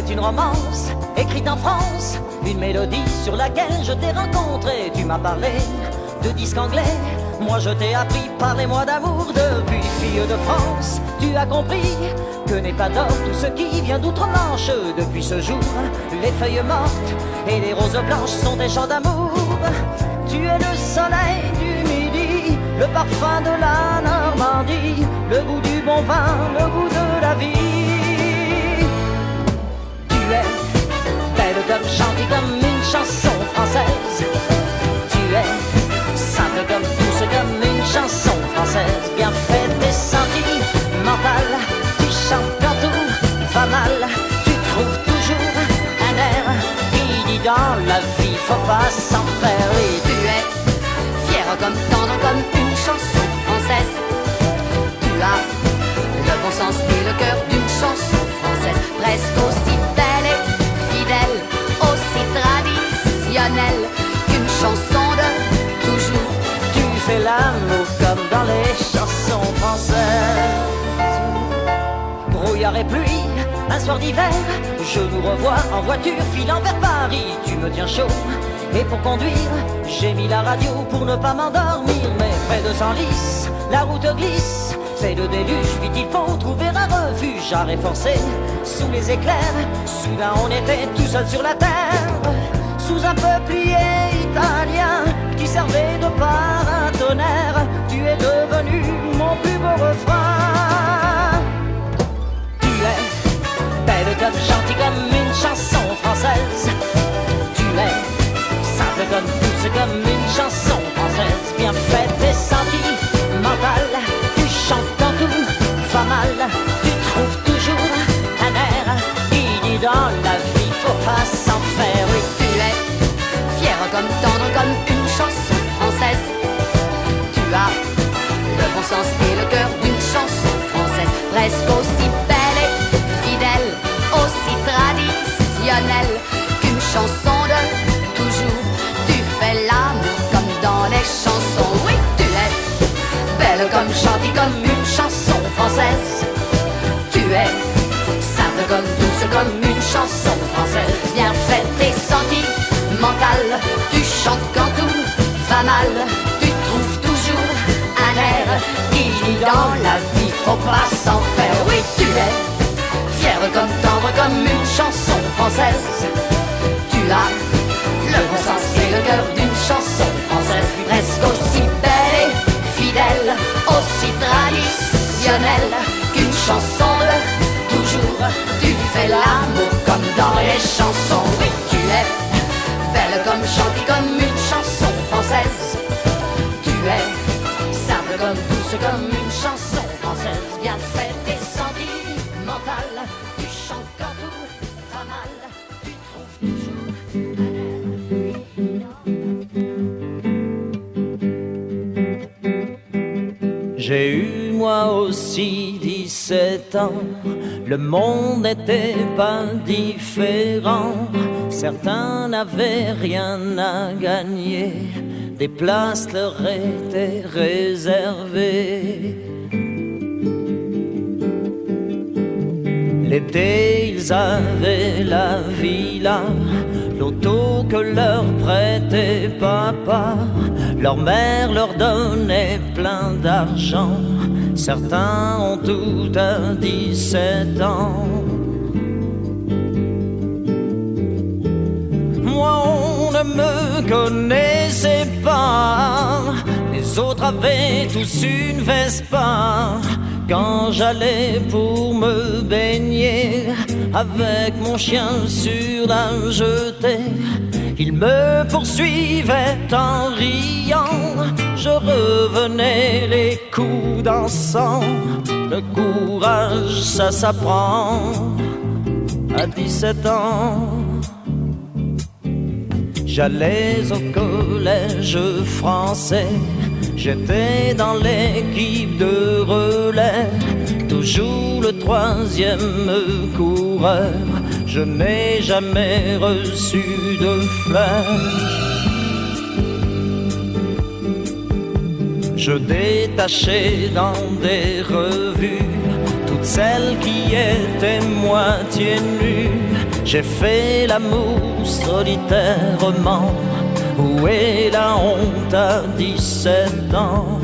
C'est une romance écrite en France, une mélodie sur laquelle je t'ai rencontré. Tu m'as parlé de disques anglais, moi je t'ai appris, parlez-moi d'amour. Depuis fille de France, tu as compris que n'est pas d'or tout ce qui vient d'outre-Manche. Depuis ce jour, les feuilles mortes et les roses blanches sont des chants d'amour. Tu es le soleil du midi, le parfum de la Normandie, le goût du bon vin, le goût de la vie. Tu es belle comme gentille comme une chanson française. Tu es simple comme douce comme une chanson française. Bien faite et sentimentale, tu chantes quand tout va mal. Tu trouves toujours un air qui dit dans la vie faut pas s'en faire. Et tu es fière comme tendre comme une chanson française. Tu as le bon sens et le cœur d'une chanson française, presque aussi belle et fidèle, aussi traditionnelle qu'une chanson de toujours. Tu fais l'amour comme dans les chansons françaises. Brouillard et pluie, un soir d'hiver, je nous revois en voiture filant vers Paris. Tu me tiens chaud et pour conduire, j'ai mis la radio pour ne pas m'endormir. Mais près de Senlis, la route glisse, c'est le déluge, vite il faut trouver un refuge. Arrêt forcé, sous les éclairs, soudain on était tout seul sur la terre. Sous un peuplier italien qui servait de paratonnerre, tu es devenu mon plus beau refrain. Tu es belle comme gentille comme une chanson française. Tu es simple comme douce comme une chanson française. Bien faite et sentimentale, tu chantes quand tout va mal. Tu trouves toujours un air qui dit dans la vie faut pas s'en faire. Oui, tu es fière comme tendre comme une chanson française. Tu as le bon sens et le cœur d'une chanson française, presque aussi belle et fidèle, aussi traditionnelle qu'une chanson de toujours. Tu fais l'amour comme dans les chansons. Oui, tu es belle comme gentille comme une chanson française. Tu es simple comme douce comme une chanson française, bien faite et sentimentale. Tu chantes quand tout va mal. Tu trouves toujours un air qui dit dans la vie faut pas s'en faire. Oui, tu es fière comme tendre comme une chanson française. Tu as le bon sens et le cœur d'une chanson française, presque aussi belle et fidèle, aussi traditionnelle qu'une chanson de toujours. Tu fais l'amour comme dans les chansons. Oui, tu es belle comme gentille comme une chanson française. Tu es simple comme douce comme une chanson française, bien faite et sentimentale. Tu chantes quand tout va mal. Tu trouves toujours J'ai eu moi aussi 17 ans, le monde n'était pas différent. Certains n'avaient rien à gagner, des places leur étaient réservées. L'été, ils avaient la villa, l'auto que leur prêtait papa. Leur mère leur donnait plein d'argent. Certains ont tout à 17 ans. Moi, on ne me connaissait pas. Les autres avaient tous une Vespa. Quand j'allais pour me baigner avec mon chien sur la jetée, il me poursuivait en riant. Je revenais les coups d'encens. Le courage, ça s'apprend à 17 ans. J'allais au collège français, j'étais dans l'équipe de relais, toujours le troisième coureur. Je n'ai jamais reçu de fleurs. Je détachais dans des revues toutes celles qui étaient moitié nues. J'ai fait l'amour solitairement. Où est la honte à 17 ans?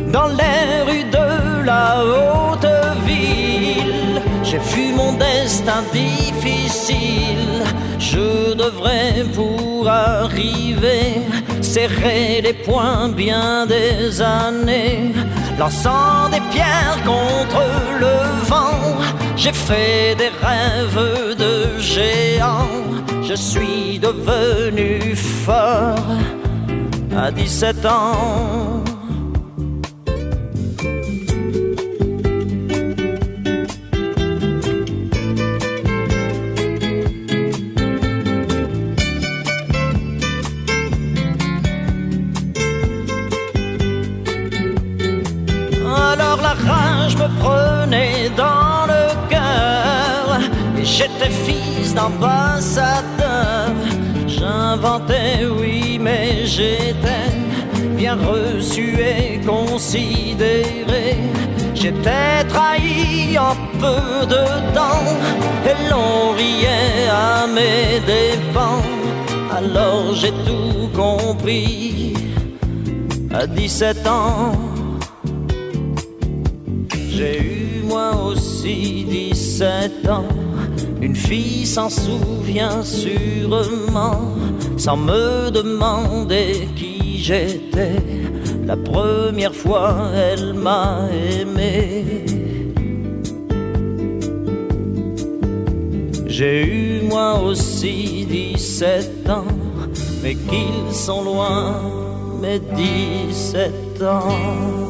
Dans les rues de la haute ville, j'ai vu mon destin difficile. Je devrais pour arriver serrer les poings bien des années, lançant des pierres contre le vent. J'ai fait des rêves de géant. Je suis devenu fort à 17 ans. Alors la rage me prenait dans le cœur et j'étais fils d'ambassadeur. J'inventais, oui, mais j'étais bien reçu et considéré. J'étais trahi en peu de temps et l'on riait à mes dépens. Alors j'ai tout compris à 17 ans. J'ai eu moi aussi 17 ans. Une fille s'en souvient sûrement, sans me demander qui j'étais. La première fois elle m'a aimé. J'ai eu moi aussi 17 ans, mais qu'ils sont loin mes 17 ans.